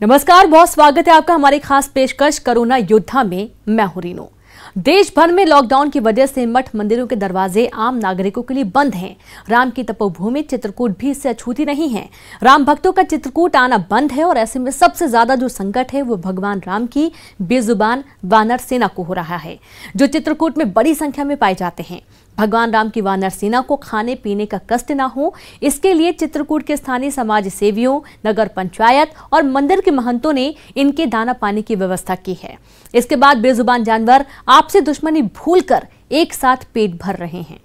नमस्कार, बहुत स्वागत है आपका हमारी खास पेशकश कोरोना योद्धा में। मैं हूं रीनू। देश भर में लॉकडाउन की वजह से मठ मंदिरों के दरवाजे आम नागरिकों के लिए बंद हैं। राम की तपोभूमि चित्रकूट भी इससे अछूती नहीं है। राम भक्तों का चित्रकूट आना बंद है और ऐसे में सबसे ज्यादा जो संकट है वो भगवान राम की बेजुबान वानर सेना को हो रहा है, जो चित्रकूट में बड़ी संख्या में पाए जाते हैं। भगवान राम की वानर सेना को खाने पीने का कष्ट न हो, इसके लिए चित्रकूट के स्थानीय समाज सेवियों, नगर पंचायत और मंदिर के महंतों ने इनके दाना पानी की व्यवस्था की है। इसके बाद बेजुबान जानवर आपसे दुश्मनी भूलकर एक साथ पेट भर रहे हैं।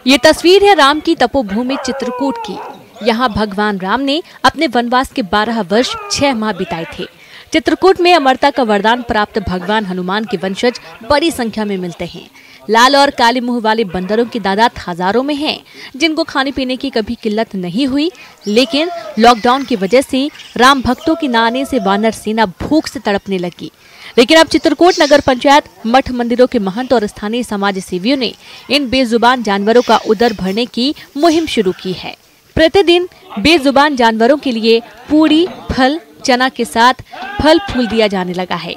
ये तस्वीर है राम की तपोभूमि चित्रकूट की। यहाँ भगवान राम ने अपने वनवास के 12 वर्ष 6 माह बिताए थे। चित्रकूट में अमरता का वरदान प्राप्त भगवान हनुमान के वंशज बड़ी संख्या में मिलते हैं। लाल और काले मुंह वाले बंदरों की तादाद हजारों में है, जिनको खाने पीने की कभी किल्लत नहीं हुई। लेकिन लॉकडाउन की वजह से राम भक्तों के न आने से वानर सेना भूख से तड़पने लगी। लेकिन अब चित्रकूट नगर पंचायत, मठ मंदिरों के महंत और स्थानीय समाज सेवियों ने इन बेजुबान जानवरों का उदर भरने की मुहिम शुरू की है। प्रतिदिन बेजुबान जानवरों के लिए पूरी, फल, चना के साथ फल फूल दिया जाने लगा है।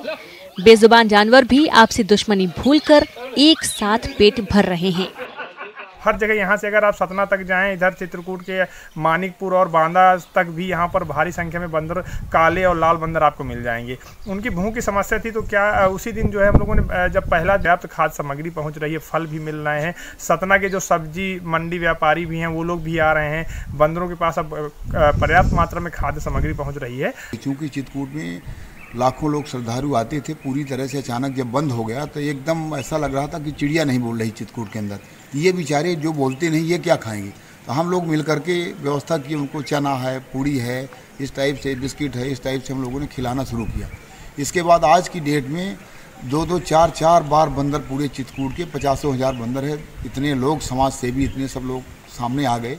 बेजुबान जानवर भी आपसी दुश्मनी भूलकर एक साथ पेट भर रहे हैं। हर जगह यहाँ से अगर आप सतना तक जाएं, इधर चित्रकूट के मानिकपुर और बांदा तक भी यहाँ पर भारी संख्या में बंदर, काले और लाल बंदर आपको मिल जाएंगे। उनकी भूख की समस्या थी, तो क्या उसी दिन जो है हम लोगों ने जब पहला पर्याप्त खाद्य सामग्री पहुँच रही है, फल भी मिल रहे हैं। सतना के जो सब्जी मंडी व्यापारी भी हैं वो लोग भी आ रहे हैं। बंदरों के पास अब पर्याप्त मात्रा में खाद्य सामग्री पहुँच रही है। चूँकि चित्रकूट में लाखों लोग श्रद्धालु आते थे, पूरी तरह से अचानक जब बंद हो गया तो एकदम ऐसा लग रहा था कि चिड़िया नहीं बोल रही चित्रकूट के अंदर। ये बेचारे जो बोलते नहीं, ये क्या खाएंगे? तो हम लोग मिल करके व्यवस्था की, उनको चना है, पूड़ी है, इस टाइप से बिस्किट है, इस टाइप से हम लोगों ने खिलाना शुरू किया। इसके बाद आज की डेट में 2-2, 4-4 बार बंदर पूरे चित्रकूट के 50,000 बंदर है। इतने लोग, समाज सेवी, इतने सब लोग सामने आ गए।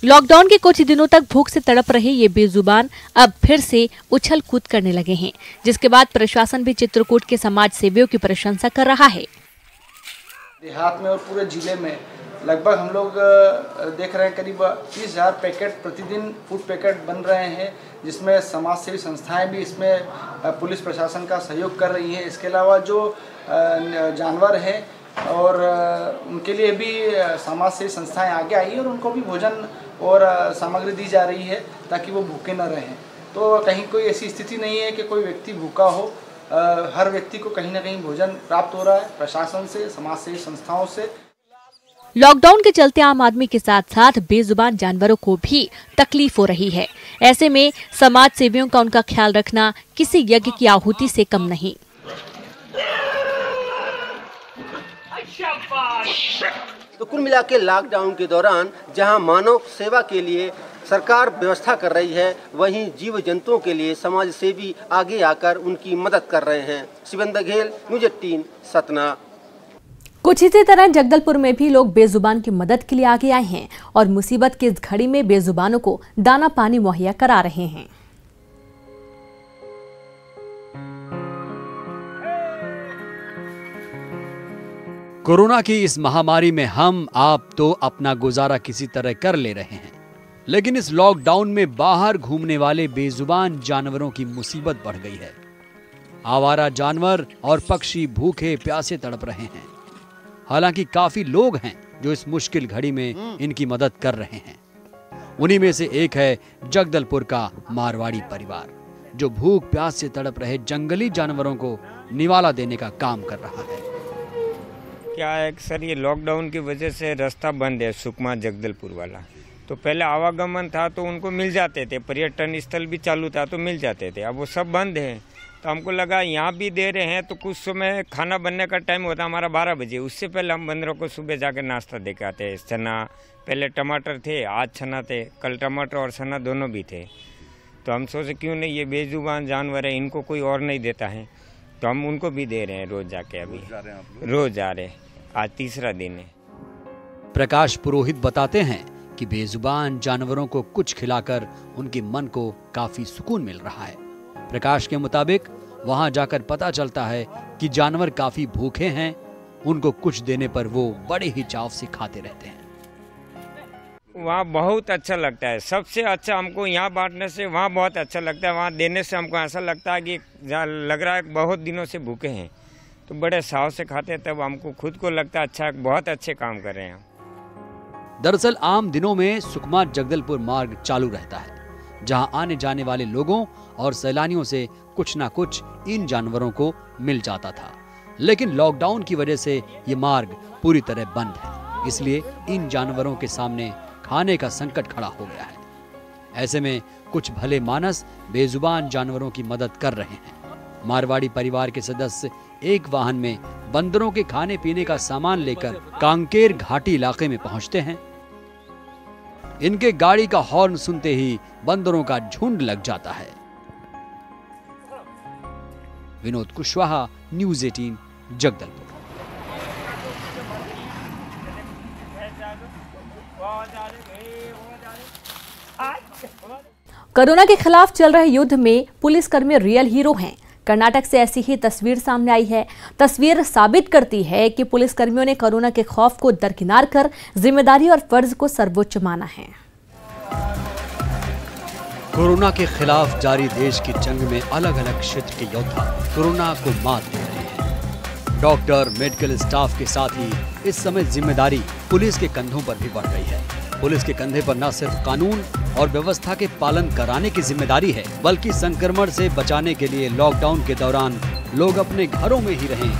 लॉकडाउन के कुछ दिनों तक भूख से तड़प रहे ये बेजुबान अब फिर से उछल कूद करने लगे हैं, जिसके बाद प्रशासन भी चित्रकूट के समाज सेवियों की प्रशंसा कर रहा है। देहात में और पूरे जिले में लगभग हम लोग देख रहे हैं करीब 30,000 पैकेट प्रतिदिन फूड पैकेट बन रहे हैं, जिसमें समाज सेवी संस्थाएं भी इसमें पुलिस प्रशासन का सहयोग कर रही हैं। इसके अलावा जो जानवर हैं और उनके लिए भी समाज सेवी संस्थाएं आगे आई है और उनको भी भोजन और सामग्री दी जा रही है ताकि वो भूखे न रहें। तो कहीं कोई ऐसी स्थिति नहीं है कि कोई व्यक्ति भूखा हो। हर व्यक्ति को कहीं ना कहीं भोजन प्राप्त हो रहा है प्रशासन से, समाज सेवी संस्थाओं से। लॉकडाउन के चलते आम आदमी के साथ साथ बेजुबान जानवरों को भी तकलीफ हो रही है। ऐसे में समाज सेवियों का उनका ख्याल रखना किसी यज्ञ की आहुति से कम नहीं। तो कुल मिला के लॉकडाउन के दौरान जहां मानव सेवा के लिए सरकार व्यवस्था कर रही है, वहीं जीव जंतुओं के लिए समाज सेवी आगे आकर उनकी मदद कर रहे हैं। शिवेंद्र बघेल, न्यूज़ 18, सतना। कुछ इसी तरह जगदलपुर में भी लोग बेजुबान की मदद के लिए आगे आए हैं और मुसीबत की इस घड़ी में बेजुबानों को दाना पानी मुहैया करा रहे हैं। कोरोना की इस महामारी में हम आप तो अपना गुजारा किसी तरह कर ले रहे हैं, लेकिन इस लॉकडाउन में बाहर घूमने वाले बेजुबान जानवरों की मुसीबत बढ़ गई है। आवारा जानवर और पक्षी भूखे प्यासे तड़प रहे हैं। हालांकि काफी लोग हैं जो इस मुश्किल घड़ी में इनकी मदद कर रहे हैं। उन्हीं में से एक है जगदलपुर का मारवाड़ी परिवार, जो भूख प्यास से तड़प रहे जंगली जानवरों को निवाला देने का काम कर रहा है। क्या है सर, ये लॉकडाउन की वजह से रास्ता बंद है, सुकमा जगदलपुर वाला। तो पहले आवागमन था तो उनको मिल जाते थे, पर्यटन स्थल भी चालू था तो मिल जाते थे। अब वो सब बंद है, तो हमको लगा यहाँ भी दे रहे हैं तो कुछ समय खाना बनने का टाइम होता हमारा 12 बजे, उससे पहले हम बंदरों को सुबह जाकर नाश्ता दे के आते हैं। चना, पहले टमाटर थे, आज चना थे, कल टमाटर और चना दोनों भी थे। तो हम सोचे क्यों नहीं, ये बेजुबान जानवर है, इनको कोई और नहीं देता है, तो हम उनको भी दे रहे हैं रोज जाके। अभी रोज जा रहे, आज तीसरा दिन है। प्रकाश पुरोहित बताते हैं कि बेजुबान जानवरों को कुछ खिलाकर उनके मन को काफी सुकून मिल रहा है। प्रकाश के मुताबिक वहां जाकर पता चलता है कि जानवर काफी भूखे हैं। उनको कुछ देने पर वो बड़े ही चाव से खाते रहते हैं। वहाँ बहुत अच्छा लगता है। सबसे अच्छा हमको यहाँ बांटने से वहाँ बहुत अच्छा लगता है। वहाँ देने से हमको ऐसा लगता है कि जहाँ लग रहा है बहुत दिनों से भूखे हैं तो बड़े साव से खाते हैं, तब हमको खुद को लगता है अच्छा बहुत अच्छे काम कर रहे हैं। दरअसल आम दिनों में सुकमा जगदलपुर मार्ग चालू रहता है, जहां आने जाने वाले लोगों और सैलानियों से कुछ ना कुछ इन जानवरों को मिल जाता था। लेकिन लॉकडाउन की वजह से ये मार्ग पूरी तरह बंद है, इसलिए इन जानवरों के सामने खाने का संकट खड़ा हो गया है। ऐसे में कुछ भले मानस बेजुबान जानवरों की मदद कर रहे हैं। मारवाड़ी परिवार के सदस्य एक वाहन में बंदरों के खाने पीने का सामान लेकर कांकेर घाटी इलाके में पहुंचते हैं। इनके गाड़ी का हॉर्न सुनते ही बंदरों का झुंड लग जाता है। विनोद कुशवाहा, न्यूज़ 18, जगदलपुर। कोरोना के खिलाफ चल रहे युद्ध में पुलिसकर्मी रियल हीरो हैं। कर्नाटक से ऐसी ही तस्वीर सामने आई है। तस्वीर साबित करती है कि पुलिसकर्मियों ने कोरोना के खौफ को दरकिनार कर जिम्मेदारी और फर्ज को सर्वोच्च माना है। कोरोना के खिलाफ जारी देश की जंग में अलग अलग क्षेत्र के योद्धा कोरोना को मात दे रहे हैं। डॉक्टर, मेडिकल स्टाफ के साथ ही इस समय जिम्मेदारी पुलिस के कंधों पर भी बढ़ गई है। पुलिस के कंधे पर न सिर्फ कानून और व्यवस्था के पालन कराने की जिम्मेदारी है, बल्कि संक्रमण से बचाने के लिए लॉकडाउन के दौरान लोग अपने घरों में ही रहें,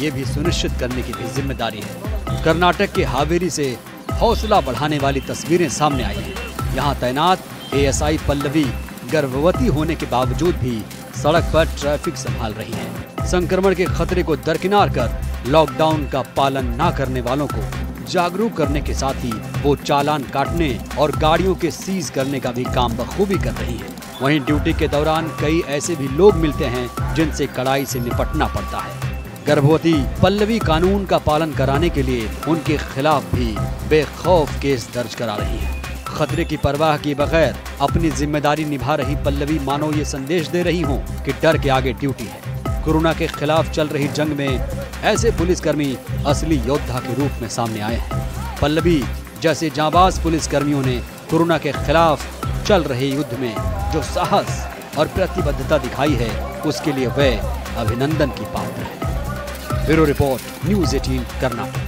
ये भी सुनिश्चित करने की भी जिम्मेदारी है। कर्नाटक के हावेरी से हौसला बढ़ाने वाली तस्वीरें सामने आई हैं। यहाँ तैनात एएसआई पल्लवी गर्भवती होने के बावजूद भी सड़क पर ट्रैफिक संभाल रही हैं। संक्रमण के खतरे को दरकिनार कर लॉकडाउन का पालन न करने वालों को जागरूक करने के साथ ही वो चालान काटने और गाड़ियों के सीज करने का भी काम बखूबी कर रही है। वहीं ड्यूटी के दौरान कई ऐसे भी लोग मिलते हैं जिनसे कड़ाई से निपटना पड़ता है। गर्भवती पल्लवी कानून का पालन कराने के लिए उनके खिलाफ भी बेखौफ केस दर्ज करा रही है। खतरे की परवाह किए बगैर अपनी जिम्मेदारी निभा रही पल्लवी मानो ये संदेश दे रही हो कि डर के आगे ड्यूटी है। कोरोना के खिलाफ चल रही जंग में ऐसे पुलिसकर्मी असली योद्धा के रूप में सामने आए हैं। पल्लवी जैसे जांबाज पुलिसकर्मियों ने कोरोना के खिलाफ चल रहे युद्ध में जो साहस और प्रतिबद्धता दिखाई है, उसके लिए वे अभिनंदन की पात्र है। Bureau report, news 18, Karnataka.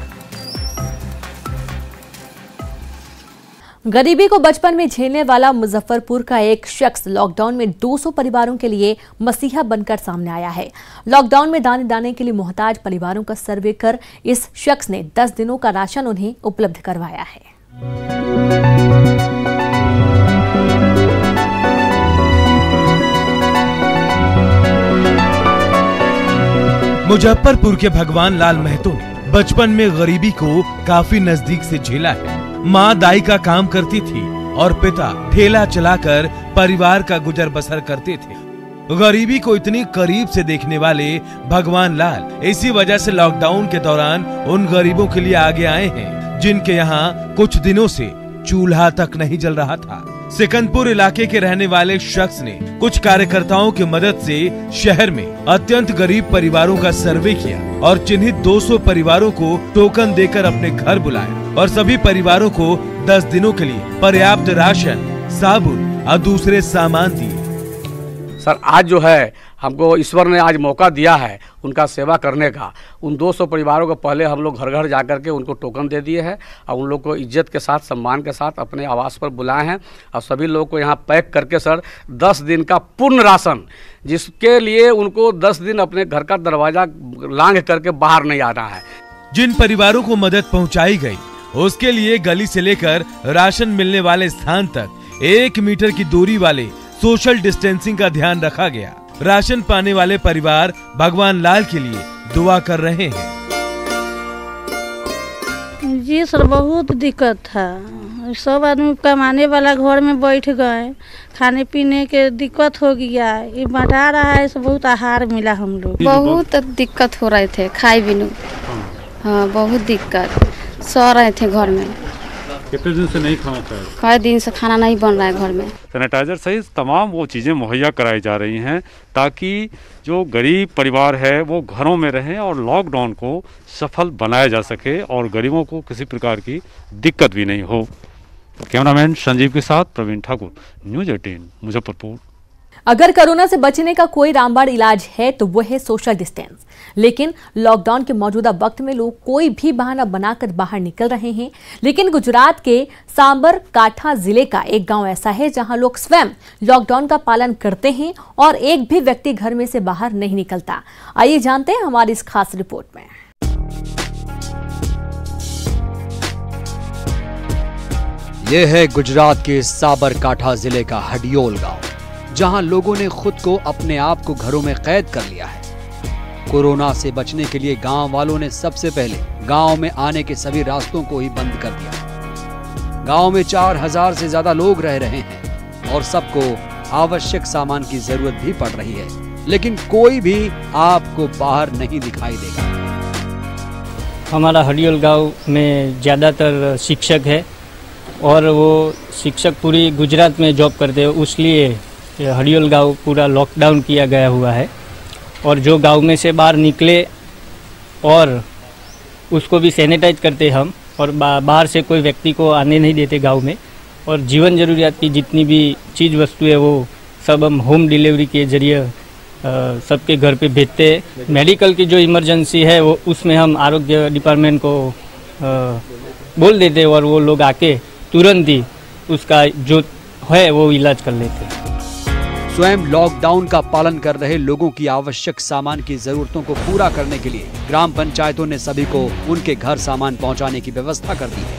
गरीबी को बचपन में झेलने वाला मुजफ्फरपुर का एक शख्स लॉकडाउन में 200 परिवारों के लिए मसीहा बनकर सामने आया है। लॉकडाउन में दाने दाने के लिए मोहताज परिवारों का सर्वे कर इस शख्स ने 10 दिनों का राशन उन्हें उपलब्ध करवाया है। मुजफ्फरपुर के भगवान लाल महतो ने बचपन में गरीबी को काफी नजदीक से झेला है। माँ दाई का काम करती थी और पिता ठेला चलाकर परिवार का गुजर बसर करते थे। गरीबी को इतनी करीब से देखने वाले भगवान लाल इसी वजह से लॉकडाउन के दौरान उन गरीबों के लिए आगे आए हैं जिनके यहाँ कुछ दिनों से चूल्हा तक नहीं जल रहा था। सिकंदपुर इलाके के रहने वाले शख्स ने कुछ कार्यकर्ताओं की मदद से शहर में अत्यंत गरीब परिवारों का सर्वे किया और चिन्हित 200 परिवारों को टोकन देकर अपने घर बुलाया और सभी परिवारों को 10 दिनों के लिए पर्याप्त राशन, साबुन और दूसरे सामान दिए। सर, आज जो है हमको ईश्वर ने आज मौका दिया है उनका सेवा करने का। उन 200 परिवारों को पहले हम लोग घर घर जा कर के उनको टोकन दे दिए हैं और उन लोग को इज्जत के साथ, सम्मान के साथ अपने आवास पर बुलाए हैं और सभी लोग को यहाँ पैक करके सर 10 दिन का पूर्ण राशन, जिसके लिए उनको 10 दिन अपने घर का दरवाजा लांघ करके बाहर नहीं आना है। जिन परिवारों को मदद पहुँचाई गयी उसके लिए गली से लेकर राशन मिलने वाले स्थान तक 1 मीटर की दूरी वाले सोशल डिस्टेंसिंग का ध्यान रखा गया। राशन पाने वाले परिवार भगवान लाल के लिए दुआ कर रहे हैं। जी सर, बहुत दिक्कत था। सब आदमी कमाने वाला घर में बैठ गए, खाने पीने के दिक्कत हो गया। ये बता रहा है, बहुत आहार मिला हम लोग। बहुत दिक्कत हो रहे थे, खाए भी नहीं। हाँ, बहुत दिक्कत, सो रहे थे घर में। कितने दिन से नहीं खाना खाया? कई दिन से खाना नहीं बन रहा है घर में। सैनिटाइजर सहित तमाम वो चीज़ें मुहैया कराई जा रही हैं ताकि जो गरीब परिवार है वो घरों में रहें और लॉकडाउन को सफल बनाया जा सके और गरीबों को किसी प्रकार की दिक्कत भी नहीं हो। कैमरामैन संजीव के साथ प्रवीण ठाकुर, न्यूज़ 18 मुजफ्फरपुर। अगर कोरोना से बचने का कोई रामबाण इलाज है तो वो है सोशल डिस्टेंस। लेकिन लॉकडाउन के मौजूदा वक्त में लोग कोई भी बहाना बनाकर बाहर निकल रहे हैं। लेकिन गुजरात के साबरकांठा जिले का एक गांव ऐसा है जहां लोग स्वयं लॉकडाउन का पालन करते हैं और एक भी व्यक्ति घर में से बाहर नहीं निकलता। आइए जानते हैं हमारी इस खास रिपोर्ट में। यह है गुजरात के साबरकांठा जिले का हडियोल गांव, जहां लोगों ने खुद को अपने आप को घरों में कैद कर लिया है। कोरोना से बचने के लिए गांव वालों ने सबसे पहले गांव में आने के सभी रास्तों को ही बंद कर दिया। गांव में 4000 से ज्यादा लोग रह रहे हैं और सबको आवश्यक सामान की जरूरत भी पड़ रही है, लेकिन कोई भी आपको बाहर नहीं दिखाई देगा। हमारा हडियोल गांव में ज्यादातर शिक्षक है और वो शिक्षक पूरी गुजरात में जॉब करते हैं, उसलिए हडियोल गांव पूरा लॉकडाउन किया गया हुआ है। और जो गांव में से बाहर निकले और उसको भी सैनिटाइज करते हम, और बाहर से कोई व्यक्ति को आने नहीं देते गांव में। और जीवन जरूरियात की जितनी भी चीज़ वस्तु है वो सब हम होम डिलीवरी के जरिए सबके घर पे भेजते हैं। मेडिकल की जो इमरजेंसी है वो उसमें हम आरोग्य डिपार्टमेंट को बोल देते हैं और वो लोग आके तुरंत ही उसका जो है वो इलाज कर लेते हैं। स्वयं लॉकडाउन का पालन कर रहे लोगों की आवश्यक सामान की जरूरतों को पूरा करने के लिए ग्राम पंचायतों ने सभी को उनके घर सामान पहुंचाने की व्यवस्था कर दी है।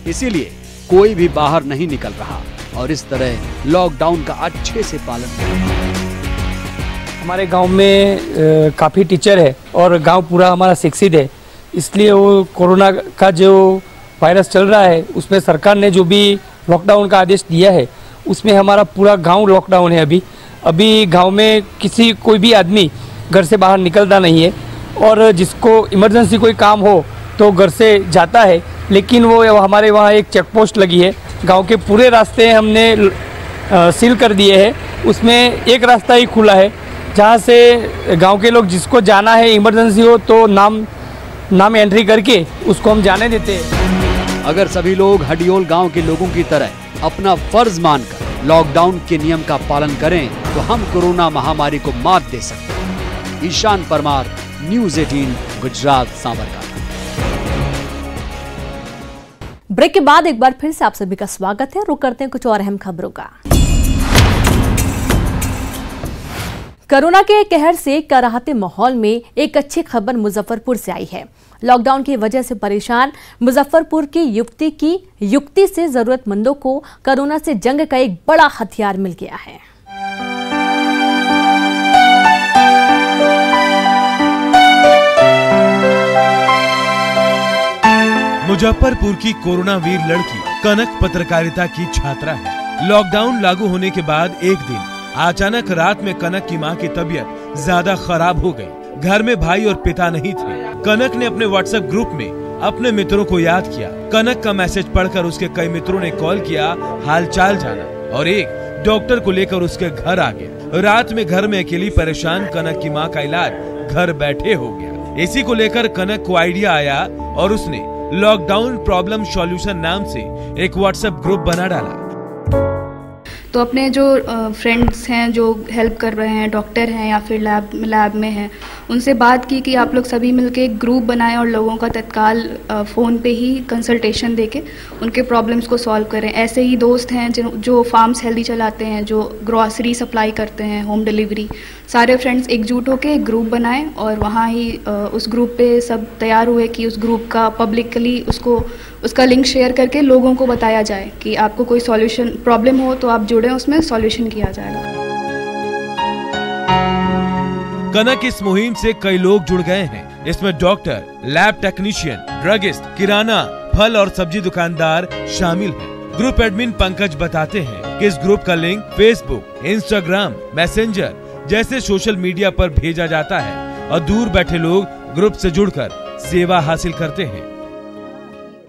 इसीलिए कोई भी बाहर नहीं निकल रहा और इस तरह लॉकडाउन का अच्छे से पालन कर रहा है। हमारे गांव में काफ़ी टीचर है और गांव पूरा हमारा शिक्षित है, इसलिए वो कोरोना का जो वायरस चल रहा है उसमें सरकार ने जो भी लॉकडाउन का आदेश दिया है उसमें हमारा पूरा गांव लॉकडाउन है। अभी गांव में कोई भी आदमी घर से बाहर निकलता नहीं है और जिसको इमरजेंसी कोई काम हो तो घर से जाता है। लेकिन वो हमारे वहाँ एक चेक पोस्ट लगी है, गांव के पूरे रास्ते हमने सील कर दिए हैं, उसमें एक रास्ता ही खुला है जहाँ से गांव के लोग जिसको जाना है इमरजेंसी हो तो नाम एंट्री करके उसको हम जाने देते हैं। अगर सभी लोग हडियोल गांव के लोगों की तरह अपना फर्ज मानकर लॉकडाउन के नियम का पालन करें तो हम कोरोना महामारी को मात दे सकते हैं। ईशान परमार, न्यूज़ 18 गुजरात, साबरकांठा। ब्रेक के बाद एक बार फिर से आप सभी का स्वागत है। रुक करते हैं कुछ और अहम खबरों का। कोरोना के कहर से कराहते माहौल में एक अच्छी खबर मुजफ्फरपुर से आई है। लॉकडाउन की वजह से परेशान मुजफ्फरपुर की युक्ति से जरूरतमंदों को कोरोना से जंग का एक बड़ा हथियार मिल गया है। मुजफ्फरपुर की कोरोना वीर लड़की कनक पत्रकारिता की छात्रा है। लॉकडाउन लागू होने के बाद एक दिन अचानक रात में कनक की मां की तबीयत ज्यादा खराब हो गई। घर में भाई और पिता नहीं थे। कनक ने अपने व्हाट्सएप ग्रुप में अपने मित्रों को याद किया। कनक का मैसेज पढ़कर उसके कई मित्रों ने कॉल किया हालचाल जाना और एक डॉक्टर को लेकर उसके घर आ गया। रात में घर में अकेली परेशान कनक की मां का इलाज घर बैठे हो गया। इसी को लेकर कनक को आइडिया आया और उसने लॉकडाउन प्रॉब्लम सॉल्यूशन नाम से एक व्हाट्सएप ग्रुप बना डाला। तो अपने जो फ्रेंड्स हैं जो हेल्प कर रहे हैं, डॉक्टर हैं या फिर लैब में हैं, उनसे बात की कि आप लोग सभी मिलके एक ग्रुप बनाएं और लोगों का तत्काल फ़ोन पे ही कंसल्टेशन देके उनके प्रॉब्लम्स को सॉल्व करें। ऐसे ही दोस्त हैं जो फार्म्स हेल्दी चलाते हैं, जो ग्रॉसरी सप्लाई करते हैं, होम डिलीवरी, सारे फ्रेंड्स एकजुट होकर एक ग्रुप बनाएं और वहाँ ही उस ग्रुप पे सब तैयार हुए कि उस ग्रुप का पब्लिकली उसका लिंक शेयर करके लोगों को बताया जाए कि आपको कोई सॉल्यूशन प्रॉब्लम हो तो आप जुड़े, उसमें सॉल्यूशन किया जाएगा। कनक इस मुहिम से कई लोग जुड़ गए हैं। इसमें डॉक्टर, लैब टेक्नीशियन, ड्रगिस्ट, किराना, फल और सब्जी दुकानदार शामिल हैं। ग्रुप एडमिन पंकज बताते हैं कि इस ग्रुप का लिंक फेसबुक, इंस्टाग्राम, मैसेंजर जैसे सोशल मीडिया पर भेजा जाता है और दूर बैठे लोग ग्रुप से जुड़कर सेवा हासिल करते हैं।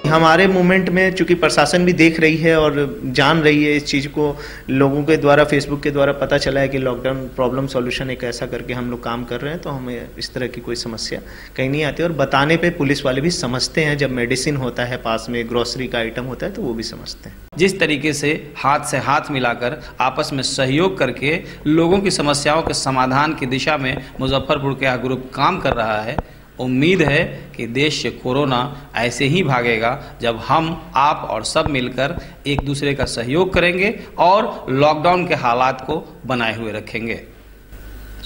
हमारे मूवमेंट में चूंकि प्रशासन भी देख रही है और जान रही है इस चीज़ को, लोगों के द्वारा फेसबुक के द्वारा पता चला है कि लॉकडाउन प्रॉब्लम सॉल्यूशन एक ऐसा करके हम लोग काम कर रहे हैं, तो हमें इस तरह की कोई समस्या कहीं नहीं आती। और बताने पे पुलिस वाले भी समझते हैं, जब मेडिसिन होता है पास में, ग्रोसरी का आइटम होता है तो वो भी समझते हैं। जिस तरीके से हाथ मिलाकर आपस में सहयोग करके लोगों की समस्याओं के समाधान की दिशा में मुजफ्फरपुर का ग्रुप काम कर रहा है, उम्मीद है कि देश से कोरोना ऐसे ही भागेगा जब हम, आप और सब मिलकर एक दूसरे का सहयोग करेंगे और लॉकडाउन के हालात को बनाए हुए रखेंगे।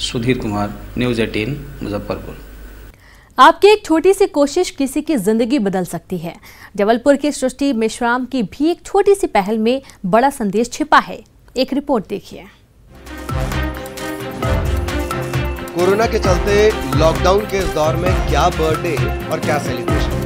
सुधीर कुमार, न्यूज़ 18, मुजफ्फरपुर। आपकी एक छोटी सी कोशिश किसी की जिंदगी बदल सकती है। जबलपुर की सृष्टि मेश्राम की भी एक छोटी सी पहल में बड़ा संदेश छिपा है। एक रिपोर्ट देखिए। कोरोना के चलते लॉकडाउन के इस दौर में क्या बर्थडे और क्या सेलिब्रेशन,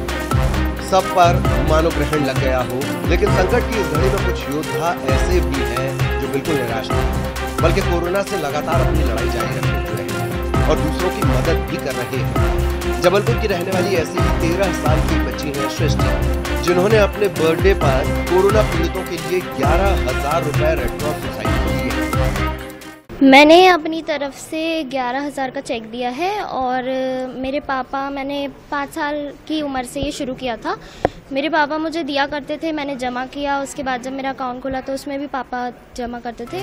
सब पर मानो ग्रहण लग गया हो। लेकिन संकट की इस घड़ी में कुछ योद्धा ऐसे भी हैं जो बिल्कुल निराश नहीं, बल्कि कोरोना से लगातार अपनी लड़ाई जारी रखे हुए हैं और दूसरों की मदद भी कर रहे हैं। जबलपुर की रहने वाली ऐसी ही 13 साल की बच्ची है सृष्टि, जिन्होंने अपने बर्थडे पर कोरोना पीड़ितों के लिए 11,000 रुपए रेड क्रॉस सोसाइटी को दिए। मैंने अपनी तरफ से 11,000 का चेक दिया है और मेरे पापा, मैंने 5 साल की उम्र से ये शुरू किया था। मेरे पापा मुझे दिया करते थे, मैंने जमा किया। उसके बाद जब मेरा अकाउंट खुला तो उसमें भी पापा जमा करते थे।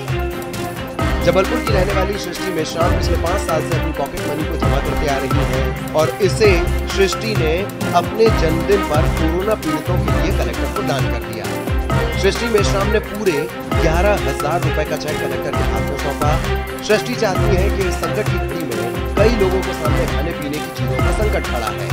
जबलपुर की रहने वाली सृष्टि मेश्राम पिछले 5 साल से अपनी पॉकेट मनी को जमा करते आ रही है और इसे सृष्टि ने अपने जन्मदिन पर कोरोना पीड़ितों के लिए कलेक्टर को दान कर दिया। सृष्टि मेश्राम ने पूरे 11,000 रुपए का चेक कलेक्टर के हाथ में सौंपा। सृष्टि चाहती है कि इस संकट की घड़ी में कई लोगों के सामने खाने पीने की चीजों का संकट खड़ा है,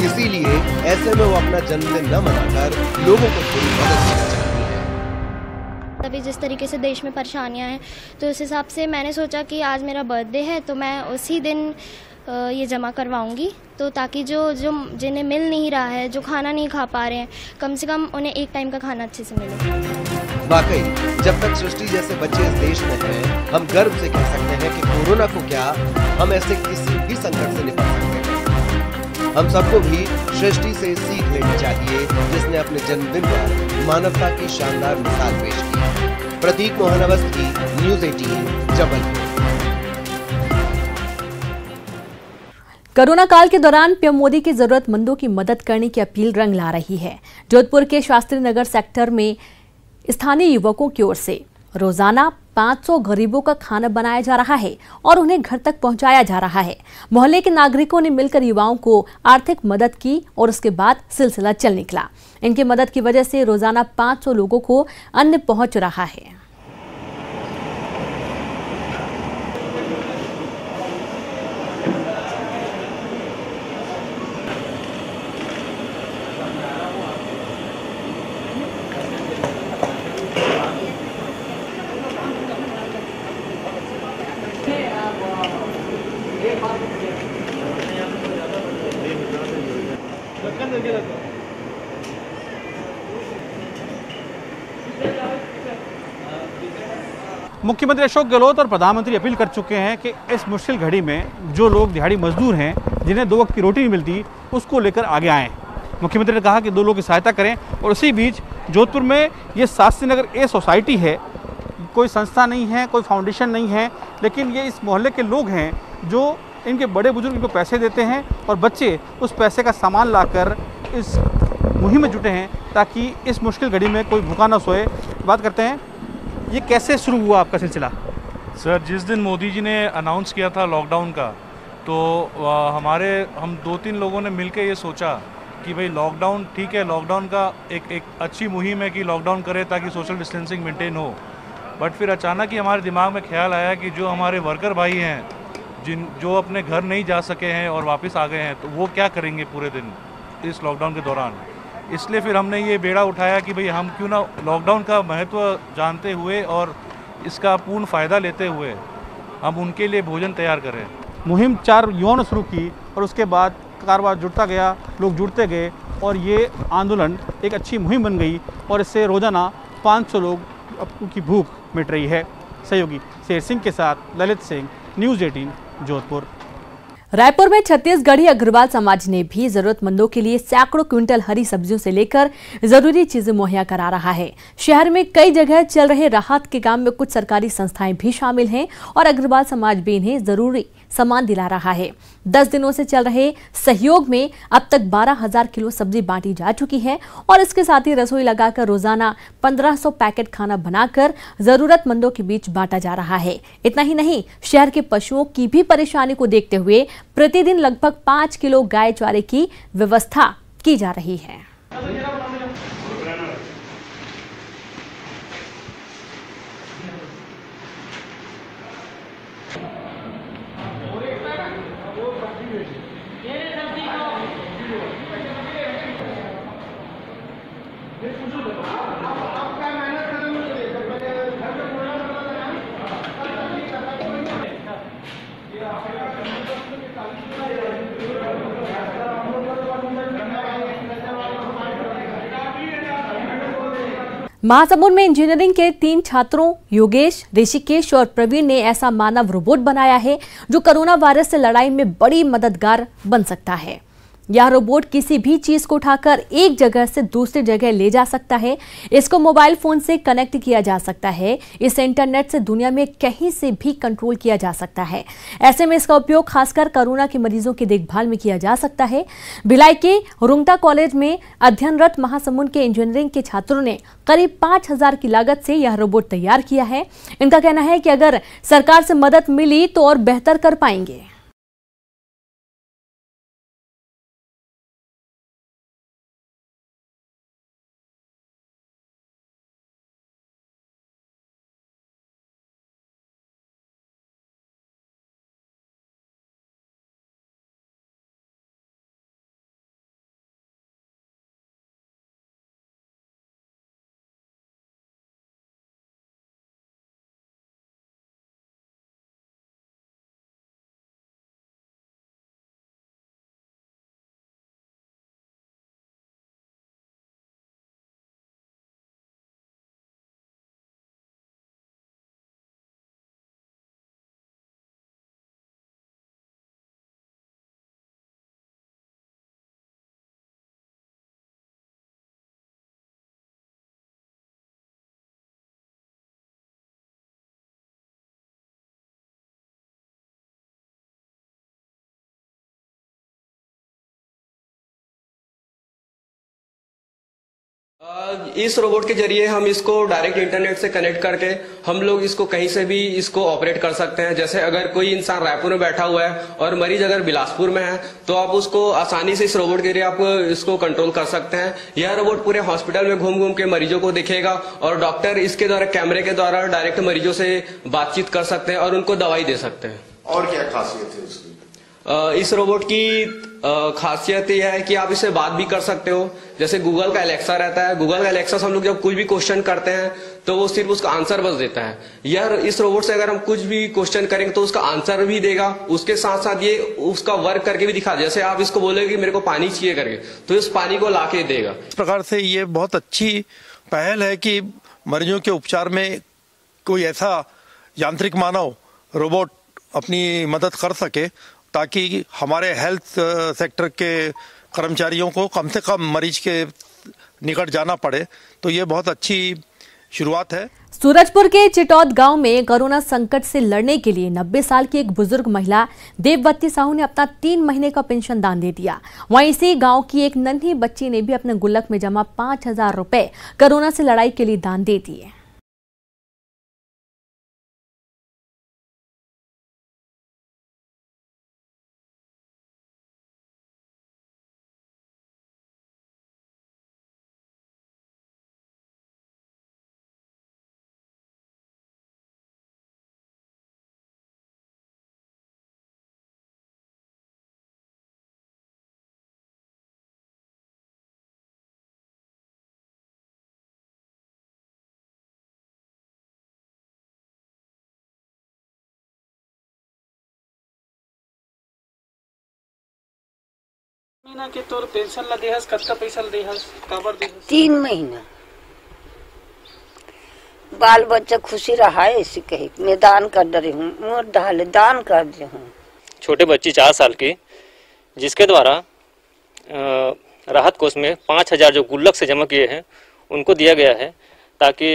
इसीलिए ऐसे में वो अपना जन्मदिन न मनाकर लोगों को थोड़ी मदद करना चाहती है। अभी जिस तरीके से देश में परेशानियां हैं, तो उस हिसाब से मैंने सोचा कि आज मेरा बर्थडे है तो मैं उसी दिन ये जमा करवाऊंगी, तो ताकि जो जिन्हें मिल नहीं रहा है, जो खाना नहीं खा पा रहे हैं, कम से कम उन्हें एक टाइम का खाना अच्छे से मिले। वाकई जब तक सृष्टि जैसे बच्चे इस देश में हैं, हम गर्व से कह सकते हैं कि कोरोना को क्या, हम ऐसे किसी भी संकट से निपट सकते हैं। हम सबको भी सृष्टि से सीख लेनी चाहिए, जिसने अपने जन्मदिन पर मानवता की शानदार मिसाल पेश की। प्रतीक मोहन अवस्थी, न्यूज़ 18, जबलपुर। कोरोना काल के दौरान पीएम मोदी की जरूरतमंदों की मदद करने की अपील रंग ला रही है। जोधपुर के शास्त्री नगर सेक्टर में स्थानीय युवकों की ओर से रोजाना 500 गरीबों का खाना बनाया जा रहा है और उन्हें घर तक पहुंचाया जा रहा है। मोहल्ले के नागरिकों ने मिलकर युवाओं को आर्थिक मदद की और उसके बाद सिलसिला चल निकला। इनकी मदद की वजह से रोजाना 500 लोगों को अन्न पहुंच रहा है। मुख्यमंत्री अशोक गहलोत और प्रधानमंत्री अपील कर चुके हैं कि इस मुश्किल घड़ी में जो लोग दिहाड़ी मजदूर हैं, जिन्हें 2 वक्त की रोटी नहीं मिलती, उसको लेकर आगे आएँ। मुख्यमंत्री ने कहा कि 2 लोगों की सहायता करें। और उसी बीच जोधपुर में ये शास्त्री नगर ए सोसाइटी है, कोई संस्था नहीं है, कोई फाउंडेशन नहीं है, लेकिन ये इस मोहल्ले के लोग हैं जो इनके बड़े बुजुर्ग इनको पैसे देते हैं और बच्चे उस पैसे का सामान लाकर इस मुहिम में जुटे हैं ताकि इस मुश्किल घड़ी में कोई भूखा ना सोए। बात करते हैं, ये कैसे शुरू हुआ आपका सिलसिला? सर, जिस दिन मोदी जी ने अनाउंस किया था लॉकडाउन का, तो हम 2-3 लोगों ने मिलकर ये सोचा कि भाई लॉकडाउन ठीक है, लॉकडाउन का एक अच्छी मुहिम है कि लॉकडाउन करें ताकि सोशल डिस्टेंसिंग मेंटेन हो। बट फिर अचानक ही हमारे दिमाग में ख्याल आया कि जो हमारे वर्कर भाई हैं जो अपने घर नहीं जा सके हैं और वापस आ गए हैं, तो वो क्या करेंगे पूरे दिन इस लॉकडाउन के दौरान। इसलिए फिर हमने ये बेड़ा उठाया कि भाई हम क्यों ना लॉकडाउन का महत्व जानते हुए और इसका पूर्ण फ़ायदा लेते हुए हम उनके लिए भोजन तैयार करें। मुहिम 4 युवाओं ने शुरू की और उसके बाद कारोबार जुड़ता गया, लोग जुड़ते गए और ये आंदोलन एक अच्छी मुहिम बन गई और इससे रोज़ाना 500 लोग की भूख मिट रही है। सहयोगी शेर सिंह के साथ ललित सिंह, न्यूज़ 18 जोधपुर। रायपुर में छत्तीसगढ़ी अग्रवाल समाज ने भी जरूरतमंदों के लिए सैकड़ों क्विंटल हरी सब्जियों से लेकर जरूरी चीजें मुहैया करा रहा है। शहर में कई जगह चल रहे राहत के काम में कुछ सरकारी संस्थाएं भी शामिल हैं और अग्रवाल समाज भी इन्हें जरूरी सामान दिला रहा है। 10 दिनों से चल रहे सहयोग में अब तक 12,000 किलो सब्जी बांटी जा चुकी है और इसके साथ ही रसोई लगाकर रोजाना 1500 पैकेट खाना बनाकर जरूरतमंदों के बीच बांटा जा रहा है। इतना ही नहीं, शहर के पशुओं की भी परेशानी को देखते हुए प्रतिदिन लगभग 5 किलो गाय चारे की व्यवस्था की जा रही है। महासमुंद में इंजीनियरिंग के 3 छात्रों योगेश, ऋषिकेश और प्रवीण ने ऐसा मानव रोबोट बनाया है जो कोरोना वायरस से लड़ाई में बड़ी मददगार बन सकता है। यह रोबोट किसी भी चीज को उठाकर एक जगह से दूसरी जगह ले जा सकता है। इसको मोबाइल फोन से कनेक्ट किया जा सकता है। इसे इंटरनेट से दुनिया में कहीं से भी कंट्रोल किया जा सकता है। ऐसे में इसका उपयोग खासकर कोरोना के मरीजों की देखभाल में किया जा सकता है। भिलाई के रुंगटा कॉलेज में अध्ययनरत महासमुंद के इंजीनियरिंग के छात्रों ने करीब 5,000 की लागत से यह रोबोट तैयार किया है। इनका कहना है कि अगर सरकार से मदद मिली तो और बेहतर कर पाएंगे। इस रोबोट के जरिए हम इसको डायरेक्ट इंटरनेट से कनेक्ट करके हम लोग इसको कहीं से भी इसको ऑपरेट कर सकते हैं। जैसे अगर कोई इंसान रायपुर में बैठा हुआ है और मरीज अगर बिलासपुर में है तो आप उसको आसानी से इस रोबोट के जरिए आप इसको कंट्रोल कर सकते हैं। यह रोबोट पूरे हॉस्पिटल में घूम घूम के मरीजों को दिखेगा और डॉक्टर इसके द्वारा कैमरे के द्वारा डायरेक्ट मरीजों से बातचीत कर सकते हैं और उनको दवाई दे सकते हैं। और क्या खासियत है उसकी? इस रोबोट की खासियत यह है कि आप इससे बात भी कर सकते हो। जैसे गूगल का एलेक्सा रहता है, गूगल का एलेक्सा से हम लोग जब कुछ भी क्वेश्चन करते हैं तो वो सिर्फ उसका आंसर बस देता है। यार इस रोबोट से अगर हम कुछ भी क्वेश्चन करेंगे तो उसका आंसर भी देगा, उसके साथ साथ ये उसका वर्क करके भी दिखा। जैसे आप इसको बोलेंगे कि मेरे को पानी चाहिए करके तो इस पानी को लाके देगा। इस प्रकार से ये बहुत अच्छी पहल है कि मरीजों के उपचार में कोई ऐसा यांत्रिक मानव रोबोट अपनी मदद कर सके ताकि हमारे हेल्थ सेक्टर के कर्मचारियों को कम से कम मरीज के निकट जाना पड़े। तो ये बहुत अच्छी शुरुआत है। सूरजपुर के चिटौद गांव में कोरोना संकट से लड़ने के लिए 90 साल की एक बुजुर्ग महिला देववती साहू ने अपना 3 महीने का पेंशन दान दे दिया। वहीं इसी गांव की एक नन्ही बच्ची ने भी अपने गुल्लक में जमा 5,000 रुपए कोरोना से लड़ाई के लिए दान दे दिए। महीना के तोर पेंशन ला देहस, कतका पैसा ला देहस, काबर देहस? 3 महीना बाल बच्चा खुशी रहा है इसी कहे मैं दान कर दे हूँ, दान कर दे हूँ। छोटे बच्ची 4 साल की, जिसके द्वारा राहत कोष में 5,000 जो गुल्लक से जमा किए हैं उनको दिया गया है ताकि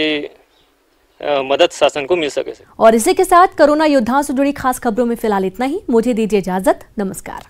मदद शासन को मिल सके। और इसी के साथ कोरोना योद्धाओं से जुड़ी खास खबरों में फिलहाल इतना ही। मुझे दीजिए इजाजत। नमस्कार।